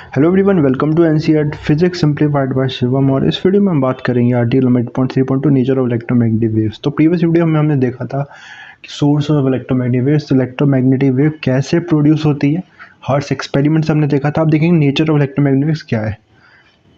Hello everyone, welcome to NCERT physics simplified by Shivam. और इस video में हम बात करेंगे article number 8.3.2 nature of electromagnetic waves. तो प्रीवियस वीडियो में हमने देखा था कि source of electromagnetic waves, electromagnetic wave कैसे प्रोड्यूस होती है। हर्ट्ज एक्सपेरिमेंट से हमने देखा था। आप देखेंगे नेचर ऑफ इलेक्ट्रोमैग्नेटिक वेव्स क्या है।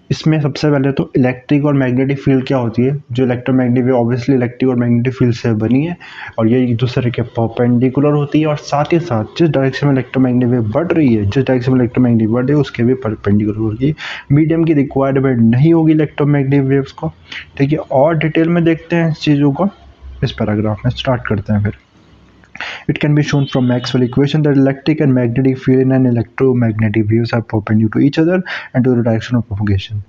इसमें सबसे पहले तो इलेक्ट्रिक और मैग्नेटिक फील्ड क्या होती है। जो इलेक्ट्रोमैग्नेटिक वेव ऑब्वियसली इलेक्ट्रिक और मैग्नेटिक फील्ड से बनी है और ये एक दूसरे के परपेंडिकुलर होती है। और साथ ही साथ जिस डायरेक्शन में इलेक्ट्रोमैग्नेटिक वेव बढ़ रही है, जिस डायरेक्शन में इलेक्ट्रोमैग्नेटिक बढ़ रही है, उसके भी परपेंडिकुलर होगी। मीडियम की रिक्वायरमेंट नहीं होगी इलेक्ट्रोमैग्नेटिक वेव्स को। ठीक है, और डिटेल में देखते हैं इस चीज़ों को। इस पैराग्राफ में स्टार्ट करते हैं फिर। It can be shown from Maxwell equation that electric and magnetic field in an electromagnetic waves are perpendicular to each other and to the direction of propagation.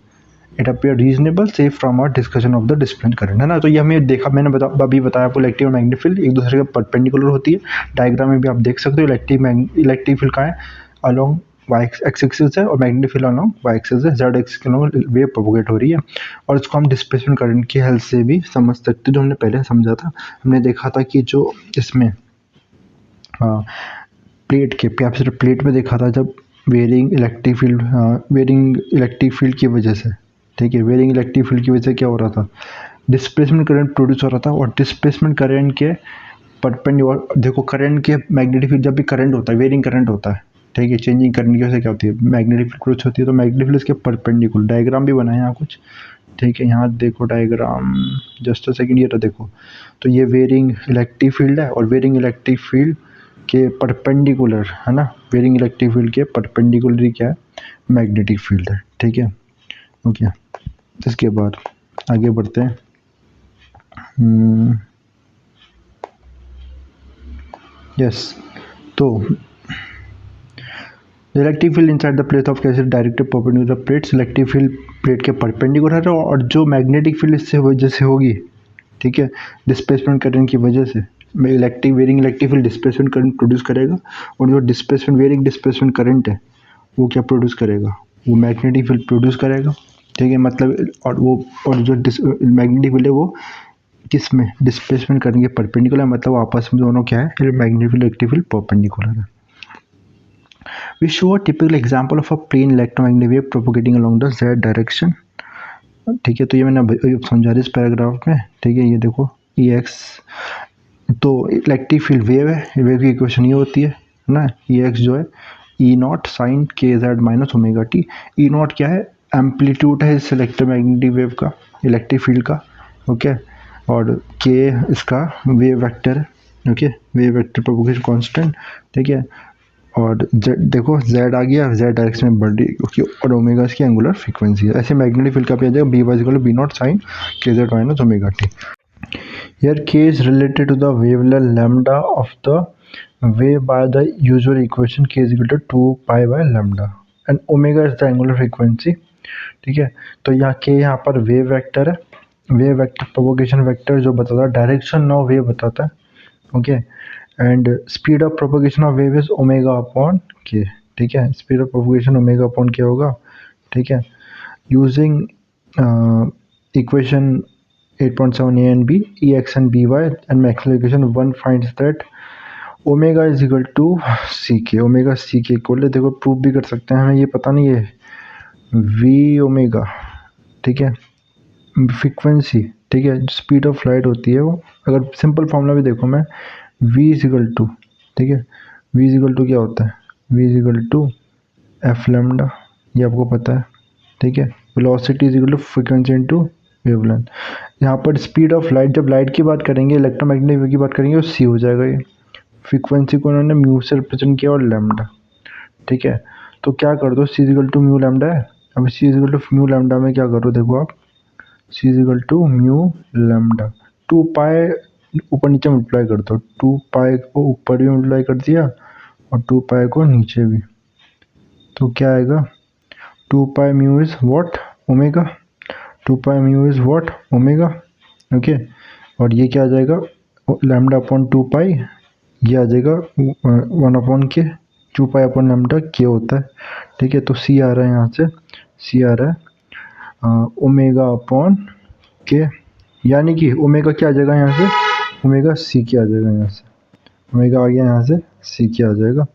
It appear reasonable say from our discussion of the displacement current, है ना। तो ये हमें देखा, मैंने अभी बताया आपको इलेक्ट्रिक और मैग्नेटिक फील्ड एक दूसरे के परपेंडिकुलर होती है। डायग्राम में भी आप देख सकते हो इलेक्ट्रिक फील्ड कहाँ है, अलॉन्ग वाई एक्स एक्सिस है, और magnetic field along Y axis है। जेड एक्सिस के अलॉन्ग वेव प्रोपोगेट हो रही है। और इसको हम डिस्प्लेसमेंट करंट की हेल्प से भी समझ सकते हैं, जो हमने पहले समझा था। हमने देखा था कि जो इसमें प्लेट के कैपेसिटर प्लेट में देखा था, जब वेरिंग इलेक्ट्रिक फील्ड की वजह से, ठीक है, वेरिंग इलेक्ट्रिक फील्ड की वजह से क्या हो रहा था, डिस्प्लेसमेंट करंट प्रोड्यूस हो रहा था। और डिस्प्लेसमेंट करंट के परपेंडिकुलर, देखो करंट के मैग्नेटिक फील्ड, जब भी करंट होता है वेरिंग करंट होता है, ठीक है, चेंजिंग करंट की वजह से क्या होती है, मैग्नेटिक फील्ड प्रोड्यूस होती है। तो मैग्नेटिक फील्ड इसके परपेंडिकुलर, डायग्राम भी बनाए यहाँ कुछ, ठीक है, यहाँ देखो डायग्राम, जस्ट अ सेकंड, ये तो देखो। तो ये वेरिंग इलेक्ट्रिक फील्ड है और वेरिंग इलेक्ट्रिक फील्ड के परपेंडिकुलर, है ना, वेरिंग इलेक्ट्रिक फील्ड के परपेंडिकुलर ही क्या है, मैग्नेटिक फील्ड है। ठीक है, ओके। इसके बाद आगे बढ़ते हैं। यस, तो electric field inside the plate of कैसे directed perpendicular plates, electric field plate के परपेंडिकुलर है। और जो मैग्नेटिक फील्ड इससे वजह से होगी, ठीक है, डिस्प्लेसमेंट करंट की वजह से varying electric field displacement current produce करेगा। और जो वेरिंग डिस्प्लेसमेंट करंट है वो क्या प्रोड्यूस करेगा, वो मैग्नेटिक फील्ड प्रोड्यूस करेगा। ठीक है, मतलब और जो मैग्नेटिक फील्ड है वो किस में, डिस्प्लेसमेंट करंट के परपेंडिकुलर, मतलब आपस में दोनों क्या है, magnetic field electric field perpendicular है। We show a typical example of a plane electromagnetic wave propagating along the z direction. ठीक है, तो ये मैंने समझा रहा इस पैराग्राफ में। ठीक है, ये देखो ई एक्स, तो इलेक्ट्रिक फील्ड वेव है, वेव की इक्वेशन ये होती है ना, ई एक्स जो है ई not sine k z minus omega T. E not क्या है, एम्पलीट्यूड है इस इलेक्ट्रोमैग्नेटिक वेव का, इलेक्ट्रिक फील्ड का, ओके। और के इसका वेव वेक्टर है, okay, wave vector propagation constant, ठीक है। और जेड देखो, जेड आ गया, जेड डायरेक्शन में बढ़ रही है, और ओमेगा इसकी एंगुलर फ्रीक्वेंसी है। ऐसे मैग्नेटिक फील्ड का भी आ जाएगा, B was equal to B naught sine k z minus omega t. Here k is related to the wavelength lambda of the wave by the usual equation k is equal to 2 pi by lambda and omega is the angular frequency। ठीक है, तो यहाँ k यहाँ पर wave vector है, wave vector propagation vector जो बताता है डायरेक्शन ऑफ वेव बताता है, okay. And speed of propagation of wave is omega upon के। ठीक है, speed of propagation omega upon के होगा। ठीक है, using equation 8.7 a and b, ex and by and Maxwell equation, one finds that omega is equal to c k, omega सी के equal है। देखो प्रूव भी कर सकते हैं, हमें ये पता नहीं है वी ओमेगा, ठीक है, फ्रीक्वेंसी, ठीक है, स्पीड ऑफ लाइट होती है वो। अगर सिंपल फॉर्मूला भी देखो मैं, वी इज इक्वल टू, ठीक है, वी इज इक्वल टू क्या होता है, v is equal to f lambda, ये आपको पता है। ठीक है, velocity is equal to frequency into wavelength. यहाँ पर स्पीड ऑफ लाइट, जब लाइट की बात करेंगे, इलेक्ट्रोमैग्नेटिक वेव की बात करेंगे, वो सी हो जाएगा। ये फ्रीक्वेंसी को उन्होंने म्यू से रिप्रेजेंट किया और लैम्डा। ठीक है, तो क्या कर दो, सी इक्वल टू म्यू लैम्डा है। अब सी इक्वल टू म्यू लैम्डा में क्या करो, देखो आप, सी इक्वल टू म्यू लैम्डा, 2 पाई ऊपर नीचे मल्टीप्लाई कर दो, 2 पाई को ऊपर भी मल्टीप्लाई कर दिया और 2 पाई को नीचे भी, तो क्या आएगा, 2 पाई mu is what, omega, 2 pi mu is what, omega, okay. और ये क्या आ जाएगा, लैम्डा अपॉन 2 पाई, ये आ जाएगा 1 अपॉन के, 2 पाई अपॉन लैम्डा के होता है। ठीक है, तो सी आ रहा है यहाँ से, सी आ रहा है ओमेगा अपॉन के, यानी कि ओमेगा क्या आ जाएगा यहाँ से, ओमेगा सी के आ जाएगा यहाँ से, ओमेगा आ गया यहाँ से, सी के आ जाएगा।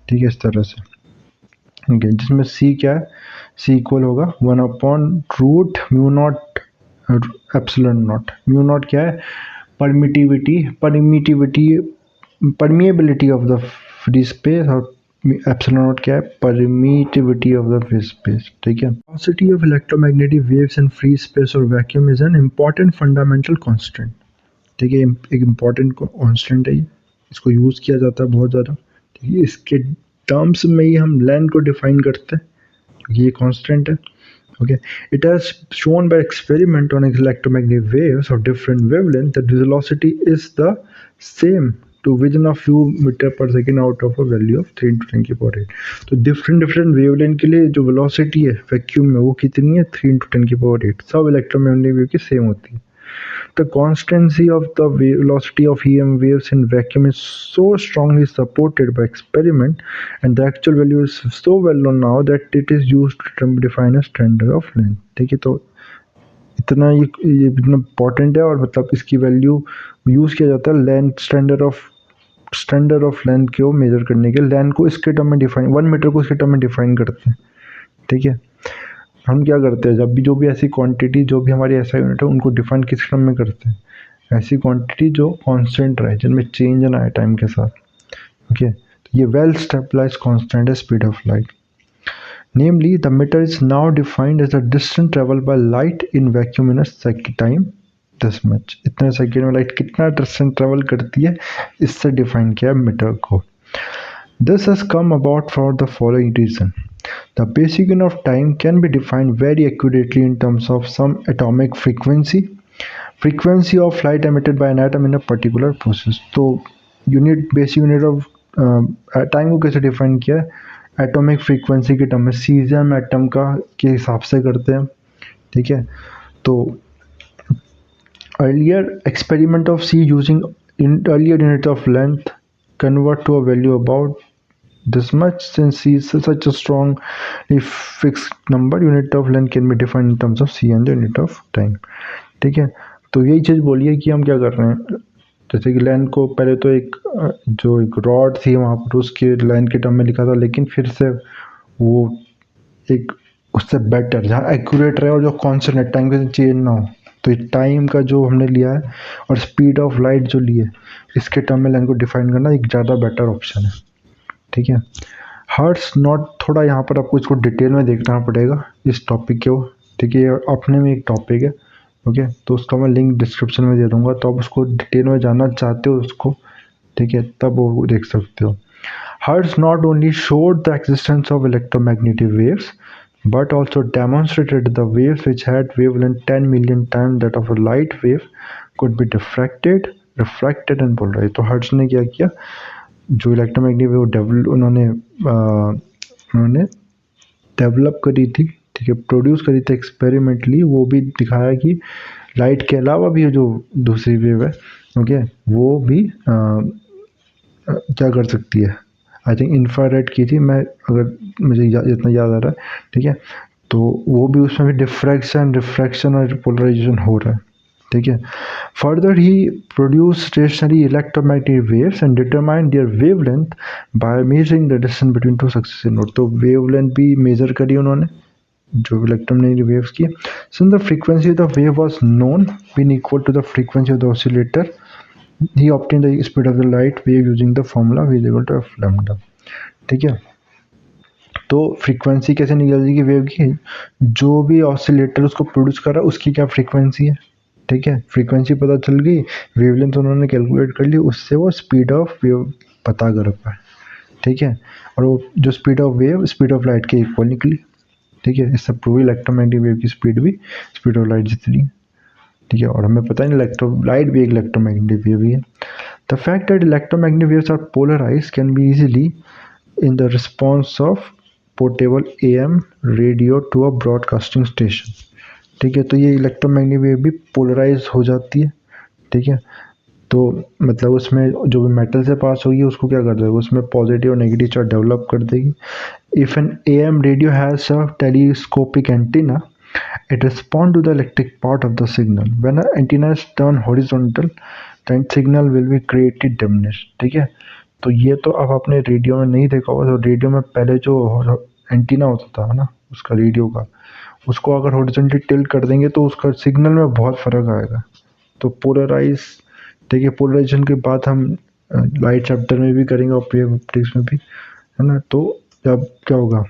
ठीक है, इस तरह से। ओके, जिसमें सी क्या है, सी इक्वल होगा 1/√μ0 एप्सिलॉन नॉट। म्यू नॉट क्या है, permeability of the free space, और एप्सिलॉन नॉट क्या है, permittivity of the free space. ठीक है, velocity of electromagnetic waves in free space और vacuum is an important fundamental constant. ठीक है, एक इम्पॉर्टेंट कांस्टेंट है ये, इसको यूज़ किया जाता है बहुत ज़्यादा। ठीक है, इसके टर्म्स में ही हम लेंथ को डिफाइन करते हैं, ये कांस्टेंट है। Okay, it has shown by experiment on electromagnetic waves of different wavelength that the velocity is the same to within a few meter per second out of a value of 3 into 10 की power 8। तो different wavelength के लिए जो velocity है vacuum में वो कितनी है, 3 into 10 की power 8। सब इलेक्ट्रोमैग्नेटिक वेव की सेम होती है। The constancy of the velocity of EM waves in vacuum is so strongly supported by experiment, and the actual value is so well known now that it is used to define a standard of length। ठीक है, तो इतना ये इतना important है, और मतलब इसकी वैल्यू यूज़ किया जाता है लेंथ, स्टैंडर्ड ऑफ लेंथ को मेजर करने के। लेंथ को इसके टर्म में डिफाइन, 1 मीटर को इसके टर्म में डिफाइन करते हैं। ठीक है, हम क्या करते हैं, जब भी जो भी ऐसी क्वांटिटी, जो भी हमारी ऐसा यूनिट है, उनको डिफाइन किस टर्म में करते हैं, ऐसी क्वांटिटी जो कांस्टेंट रहे, जिनमें चेंज ना आए टाइम के साथ। ओके, तो ये वेल स्टेबलाइज कांस्टेंट है speed of light. Namely the metre is now defined as the distance travel by light in vacuum in a second time this much. इतने सेकंड में लाइट कितना डिस्टेंस ट्रेवल करती है, इससे define किया metre को। This has come about for the following reason. The basic unit of time can be defined very accurately in terms of some atomic frequency of light emitted by an atom in a particular process। तो basic unit of time को कैसे define किया है, atomic frequency के term में, caesium atom का के हिसाब से करते हैं। ठीक है, तो earlier experiment of C using earlier unit of length convert to a value about this much। Since C is such a strong fixed number, unit of length can be defined in terms of C and the unit of time। ठीक है, तो यही चीज़ बोलिए कि हम क्या कर रहे हैं, जैसे कि लेंथ को पहले तो जो एक रॉड थी वहाँ पर उसके लेंथ के टर्म में लिखा था, लेकिन फिर से वो एक उससे बेटर, जहाँ एक्यूरेट रहे और जो कॉन्स्टेंट है, टाइम के चेंज ना हो। तो टाइम का जो हमने लिया है और स्पीड ऑफ लाइट जो लिए, इसके टर्म में लेंथ को डिफाइन करना एक ज़्यादा बेटर ऑप्शन है। ठीक है, हर्ट्स नॉट, थोड़ा यहाँ पर आपको इसको डिटेल में देखना पड़ेगा इस टॉपिक को। ठीक है, अपने में एक टॉपिक है। ओके, तो उसका मैं लिंक डिस्क्रिप्शन में दे दूँगा, तो आप उसको डिटेल में जानना चाहते हो उसको, ठीक है, तब वो देख सकते हो। Hertz not only showed the existence of electromagnetic waves but also demonstrated the waves which had wavelength 10 million times that of a light wave could be refracted and polarized। तो हर्ट्स ने क्या किया, जो इलेक्ट्रोमैग्नेटिक वेव उन्होंने develop करी थी, ठीक है, प्रोड्यूस करी थी एक्सपेरिमेंटली, वो भी दिखाया कि लाइट के अलावा भी जो दूसरी वेव है, ओके, वो भी क्या कर सकती है। आई थिंक इंफ्रारेड की थी मैं, अगर मुझे जितना याद आ रहा है। ठीक है, तो वो भी, उसमें भी रिफ्रैक्शन और पोलराइजेशन हो रहा है। ठीक है, further he produce stationary electromagnetic waves and determine their wavelength by measuring the distance between two successive node. तो वेवलेंथ भी मेजर करी उन्होंने, जो इलेक्ट्रोमैग्नेटिक वेव्स की। Since the frequency of the wave was known being equal to the frequency of the oscillator, he obtained the speed of the light wave using the formula v is equal to f lambda। ठीक है, तो frequency कैसे निकल जाएगी wave की, जो भी oscillator उसको प्रोड्यूस कर रहा है उसकी क्या फ्रीक्वेंसी है। ठीक है, फ्रीक्वेंसी पता चल गई, वेवलेंथ उन्होंने कैलकुलेट कर ली, उससे वो स्पीड ऑफ वेव पता कर पाए। ठीक है, और वो जो speed of wave speed of light के इक्वल निकली। ठीक है, इससे प्रूव इलेक्ट्रोमैग्नेटिक वेव की स्पीड भी स्पीड ऑफ लाइट जितनी। ठीक है, और हमें पता है लाइट भी एक इलेक्ट्रोमैग्नेटिक वेव ही है। The fact that electromagnetic waves are polarised can be easily in the response of portable AM radio to a broadcasting station. ठीक है, तो ये इलेक्ट्रोमैग्नेटिक वेव भी पोलराइज हो जाती है। ठीक है, तो मतलब उसमें जो भी मेटल से पास होगी उसको क्या कर देगा, उसमें पॉजिटिव और नेगेटिव चार्ज डेवलप कर देगी। If an AM radio has a telescopic antenna, it responds to the electric part of the signal। when an antenna is turned horizontal, then signal will be greatly diminished। ठीक है, तो ये तो अब आपने radio में नहीं देखा होगा। तो रेडियो में पहले जो एंटीना होता था ना उसका रेडियो का, उसको अगर हॉरिजॉन्टली टिल्ट कर देंगे तो उसका सिग्नल में बहुत फ़र्क आएगा। तो पोलराइज, देखिए पोलराइजेशन की बात हम लाइट चैप्टर में भी करेंगे और वेव ऑप्टिक्स में भी, है ना। तो जब क्या होगा,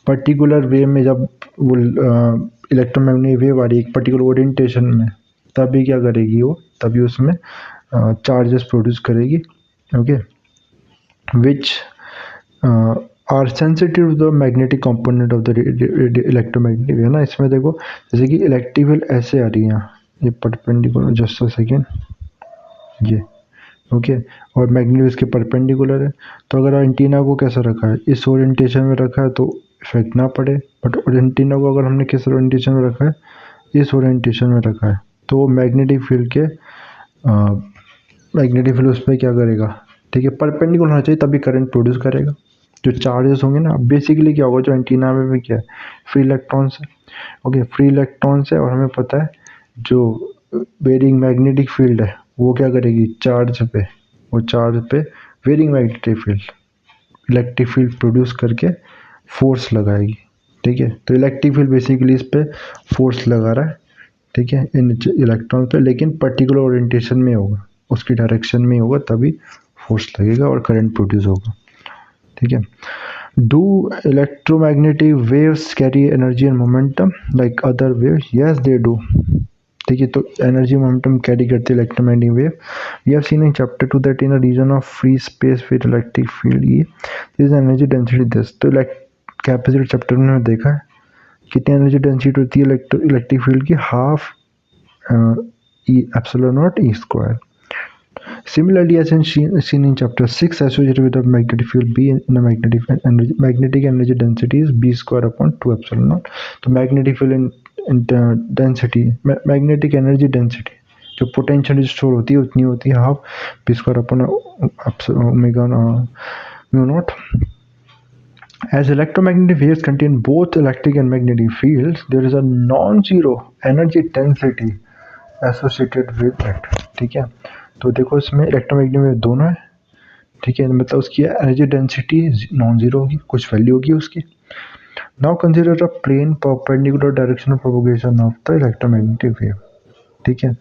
पर्टिकुलर वे में जब वो इलेक्ट्रोमैग्नेटिक वेव आ रही है एक पर्टिकुलर ओरिएंटेशन में, तभी क्या करेगी वो, तभी उसमें चार्जेस प्रोड्यूस करेगी, okay, which are sensitive to the magnetic component of the electromagnetic wave, है ना। इसमें देखो जैसे कि इलेक्ट्रिक वेव ऐसे आ रही है, ये परपेंडिकुलर, जस्ट अ सेकेंड, ये ओके, और मैग्नेटिक इसके परपेंडिकुलर है। तो अगर एंटीना को कैसा रखा है, इस ओरिएंटेशन में रखा है तो इफेक्ट ना पड़े, बट एंटीना को अगर हमने किस ओरिएंटेशन में रखा है, इस ओरिएंटेशन में रखा है, तो मैग्नेटिक फील्ड के मैग्नेटिक फील्ड उस पर क्या करेगा, ठीक है, परपेंडिकुलर होना चाहिए तभी करंट प्रोड्यूस करेगा। जो चार्जेस होंगे ना, बेसिकली क्या होगा, जो एंटीना में भी क्या है, फ्री इलेक्ट्रॉन्स है, ओके, फ्री इलेक्ट्रॉन्स है, और हमें पता है जो वेरिंग मैग्नेटिक फील्ड है वो क्या करेगी, चार्ज पे, वो चार्ज पे varying magnetic field, electric field produce करके फोर्स लगाएगी, ठीक है। तो इलेक्ट्रिक फील्ड बेसिकली इस पे फोर्स लगा रहा है, ठीक है, इन इलेक्ट्रॉन पे, लेकिन पर्टिकुलर ओरिएंटेशन में होगा, उसकी डायरेक्शन में होगा, तभी फोर्स लगेगा और करंट प्रोड्यूस होगा, ठीक है। Do electromagnetic waves carry energy and momentum like other waves? Yes they do, ठीक है। तो एनर्जी मोमेंटम कैरी करती है electromagnetic wave. We have seen in chapter 2 that in a region of free space with electric field E this energy density this. तो capacity chapter में हमने देखा है कितनी एनर्जी डेंसिटी होती है इलेक्ट्रिक फील्ड की, half E epsilon naught E square. Similarly, as seen in chapter 6, associated with the magnetic field B in a magnetic energy density is B square upon 2 epsilon naught. तो magnetic field in density, magnetic energy density जो potential store होती है उतनी होती है half B square upon omega mu naught. As electromagnetic waves contain both electric and magnetic fields, there is a non-zero energy density associated with it. ठीक है, तो देखो इसमें इलेक्ट्रोमैग्नेटिक वेव दोनों है, ठीक है, मतलब उसकी एनर्जी डेंसिटी नॉन जीरो होगी, कुछ वैल्यू होगी उसकी. Now consider a plane perpendicular direction of propagation of the electromagnetic wave, ठीक है.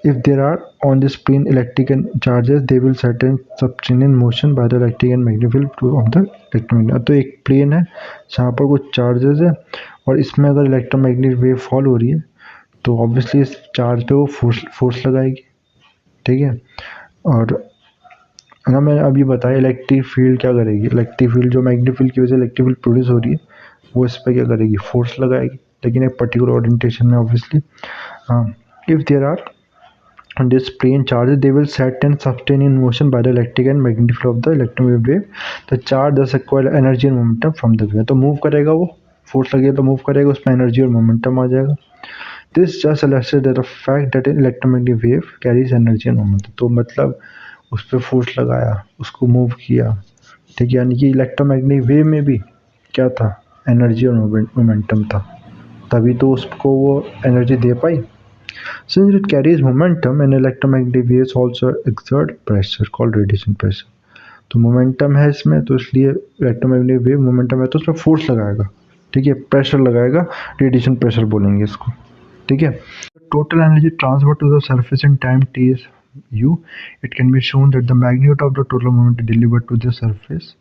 If there are on this plane electric and charges they will certain substance in motion by the electric and magnetic field of the electromagnetic. तो एक plane है जहाँ पर कुछ charges है और इसमें अगर इलेक्ट्रोमैग्नेटिक वेव फॉल हो रही है तो ऑब्वियसली इस चार्ज पे वो फोर्स लगाएगी, ठीक है. और अगर मैंने अभी बताया इलेक्ट्रिक फील्ड क्या करेगी, इलेक्ट्रिक फील्ड जो मैग्नेटिक फील्ड की वजह से इलेक्ट्रिक फील्ड प्रोड्यूस हो रही है वो इस पर क्या करेगी, फोर्स लगाएगी, लेकिन एक पर्टिकुलर ओरिएंटेशन में obviously. If there are on this plane charges they will set and sustain in motion by the electric and magnetic field of the electromagnetic wave. The charge thus acquire energy and momentum from the wave. तो move करेगा वो, force लगेगा तो move करेगा, उसमें energy और momentum आ जाएगा. This just illustrates the fact that an electromagnetic wave carries energy and momentum. तो मतलब उस पर फोर्स लगाया, उसको मूव किया, ठीक है, यानी कि इलेक्ट्रोमैग्नेटिक वेव में भी क्या था, एनर्जी और मोमेंटम था, तभी तो उसको वो energy they pi. Since it carries momentum, and electromagnetic waves also exert pressure called radiation pressure. तो मोमेंटम है इसमें, तो इसलिए इलेक्ट्रोमैग्नेटिक वेव मोमेंटम है तो उस पर फोर्स लगाएगा, ठीक है, प्रेशर लगाएगा, रेडिएशन प्रेशर बोलेंगे इसको, ठीक है. Total energy transfer to the surface in time t is u. It can be shown that the magnitude of the total moment delivered to the surface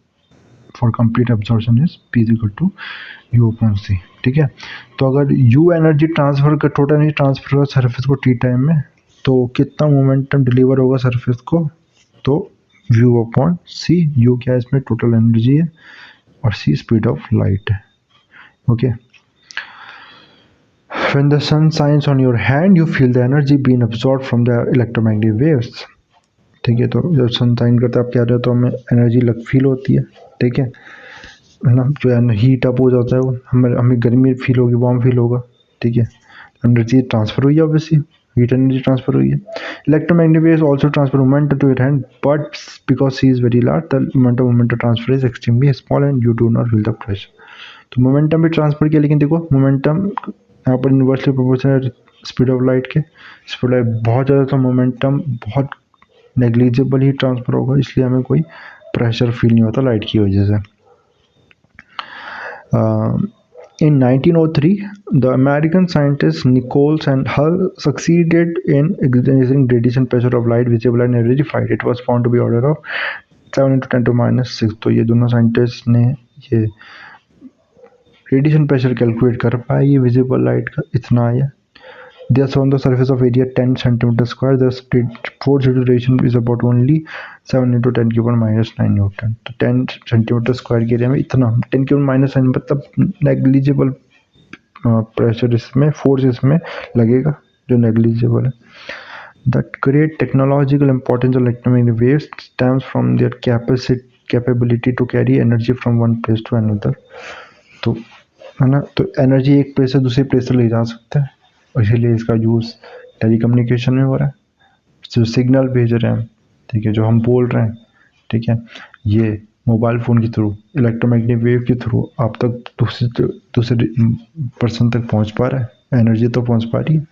for complete absorption is p is equal to u upon c, ठीक है. तो अगर u energy transfer का total energy transfer होगा surface को t time में, तो कितना मोमेंटम डिलीवर होगा सरफेस को, तो u अपॉन c. u क्या है इसमें, टोटल एनर्जी है, और c स्पीड ऑफ लाइट है, okay. When the sun shines on your hand, you feel the energy being absorbed from the electromagnetic waves, ठीक है. तो जब सन शाइन करता है आप कह रहे हो तो हमें एनर्जी फील होती है, ठीक है ना. जो हीट अप हो जाता है वो हमें गर्मी फील होगी, वार्म फील होगा, ठीक है. एनर्जी ट्रांसफर हुई है, ऑब्वियसली हीट एनर्जी ट्रांसफर हुई है. Electromagnetic waves also transfer momentum to your hand, but because c is very large the momentum transfer is extremely small and you do not feel the pressure. तो momentum भी transfer किया, लेकिन देखो momentum यहाँ पर inversely proportional speed of light के, speed of बहुत ज़्यादा, तो मोमेंटम बहुत नेग्लिजिबल ही ट्रांसफर होगा, इसलिए हमें कोई प्रेशर फील नहीं होता लाइट की वजह से. In 1903, the American scientists Nichols and Hull succeeded in experiencing radiation pressure of light visible and verified. It was found to be order of 7 × 10⁻⁶. तो ये दोनों साइंटिस्ट ने ये रेडिएशन प्रेशर कैलकुलेट कर पाए, ये विजिबल लाइट का इतना आया. Thus, on the surface of area 10 centimeter square, the force due to radiation is about only 7 × 10⁻⁹ Newton. तो 10 सेंटीमीटर स्क्वायर के एरिया में इतना 10⁻⁹ मतलब नेग्लिजिबल प्रेशर इसमें, फोर्स इसमें लगेगा जो नेग्लिजिबल है. The great technological importance of electromagnetic waves stems from their capability to carry energy from one place to another. तो है ना, तो एनर्जी एक प्लेस से दूसरी प्लेस से ले जा सकते हैं, और इसीलिए इसका यूज़ टेलीकम्युनिकेशन में हो रहा है. जो सिग्नल भेज रहे हैं, ठीक है, जो हम बोल रहे हैं, ठीक है, ये मोबाइल फ़ोन के थ्रू, इलेक्ट्रोमैग्नेटिक वेव के थ्रू आप तक दूसरे पर्सन तक पहुंच पा रहा है, एनर्जी तो पहुंच पा रही है.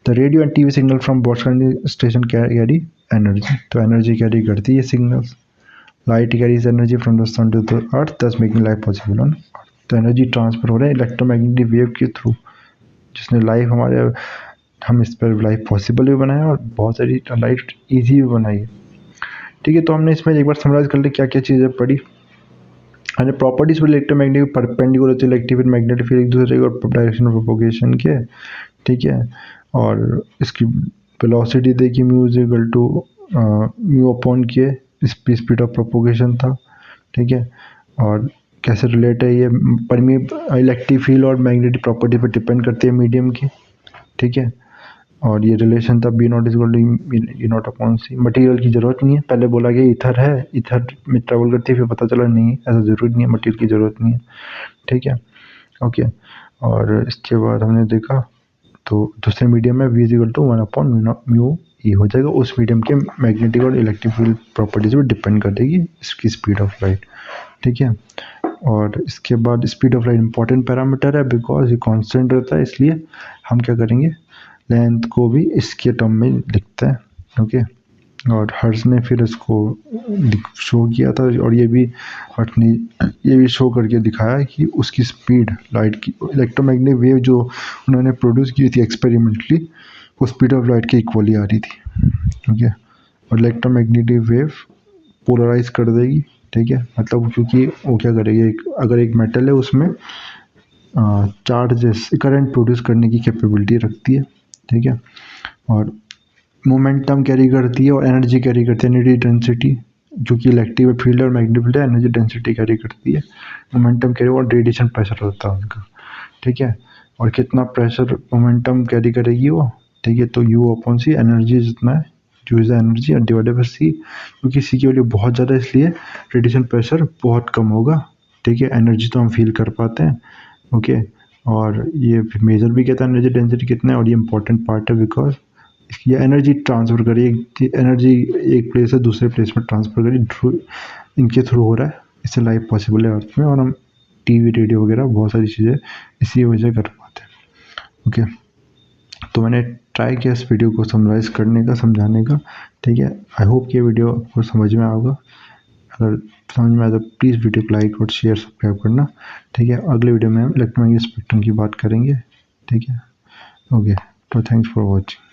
The radio and TV signal from broadcasting station carry energy, तो एनर्जी कैरी करती है signals. Light carries energy from the sun to the earth, thus making life possible on. तो एनर्जी ट्रांसफ़र हो रहा है इलेक्ट्रोमैग्नेटिक वेव के through, जिसने life हम इस पर लाइफ पॉसिबल भी बनाया और बहुत सारी लाइफ ईजी भी बनाई है. ठीक है, तो हमने इसमें एक बार समराइज़ कर लिया क्या क्या चीज़ें पढ़ी. हमने प्रॉपर्टीज पर इलेक्ट्रोमैग्नेटिक परपेंडिकुलर तो इलेक्ट्रिक फील्ड मैग्नेटिक फील्ड एक दूसरे और डायरेक्शन ऑफ प्रोपगेशन के, ठीक है, और इसकी वेलोसिटी देखी म्यू अपॉन के स्पीड ऑफ प्रोपगेशन था. ठीक है, और कैसे रिलेट है ये इलेक्ट्रिक फील्ड और मैग्नेटिक प्रॉपर्टी पर डिपेंड करती है मीडियम की. ठीक है, और ये रिलेशन था B0 = E0 upon C. Material की ज़रूरत नहीं है, पहले बोला गया ईथर है, ईथर में ट्रैवल करती है, फिर पता चला नहीं ऐसा ज़रूरी नहीं है, मटेरियल की ज़रूरत नहीं है. ठीक है, ओके. और इसके बाद हमने देखा तो दूसरे मीडियम में V = 1/μE हो जाएगा, उस मीडियम के मैग्नेटिक और इलेक्ट्रिक फील्ड प्रॉपर्टीज पर डिपेंड करेगी इसकी स्पीड ऑफ लाइट. ठीक है, और इसके बाद speed of light important parameter है बिकॉज ये कांस्टेंट रहता है, इसलिए हम क्या करेंगे लेंथ को भी इसके टर्म में लिखते हैं. ओके, और हर्ट्ज ने फिर इसको शो किया था, और ये भी हर्ट्ज ने ये भी शो करके दिखाया कि उसकी स्पीड लाइट की इलेक्ट्रोमैग्नेटिक वेव जो उन्होंने प्रोड्यूस की थी एक्सपेरिमेंटली, वो स्पीड ऑफ लाइट के इक्वली आ रही थी. ओके, और इलेक्ट्रोमैग्नेटिक वेव पोलराइज कर देगी. ठीक है, मतलब क्योंकि वो क्या करेगी, अगर एक मेटल है उसमें चार्जेस करंट प्रोड्यूस करने की कैपेबिलिटी रखती है. ठीक है, और मोमेंटम कैरी करती है और एनर्जी कैरी करती है, एनर्जी डेंसिटी, जो कि इलेक्ट्रिक फील्ड और मैग्नेटिक फील्ड है, एनर्जी डेंसिटी कैरी करती है, मोमेंटम कैरी और रेडिएशन प्रेशर होता है उनका. ठीक है, और कितना प्रेशर मोमेंटम कैरी करेगी वो. ठीक है, तो U/C एनर्जी जितना है, जो is energy divided by C, क्योंकि C की वैल्यू बहुत ज़्यादा है इसलिए रेडिएशन प्रेशर बहुत कम होगा. ठीक है, एनर्जी तो हम फील कर पाते हैं. ओके, और ये मेजर भी कहता है एनर्जी डेंसिटी कितना है, और ये इंपॉर्टेंट पार्ट है बिकॉज ये एनर्जी ट्रांसफ़र करिए, एनर्जी एक प्लेस से दूसरे प्लेस में ट्रांसफ़र करिए इनके थ्रू हो रहा है, इससे लाइफ पॉसिबल है अर्थ में, और हम टीवी रेडियो वगैरह बहुत सारी चीज़ें इसी वजह कर पाते हैं. ओके, तो मैंने ट्राई किया इस वीडियो को समराइज़ करने का, समझाने का. ठीक है, आई होप कि ये वीडियो आपको समझ में आएगा. अगर समझ में आए तो प्लीज़ वीडियो को लाइक और शेयर सब्सक्राइब करना. ठीक है, अगले वीडियो में हम इलेक्ट्रोमैग्नेटिक स्पेक्ट्रम की बात करेंगे. ठीक है, ओके, तो थैंक्स फॉर वॉचिंग.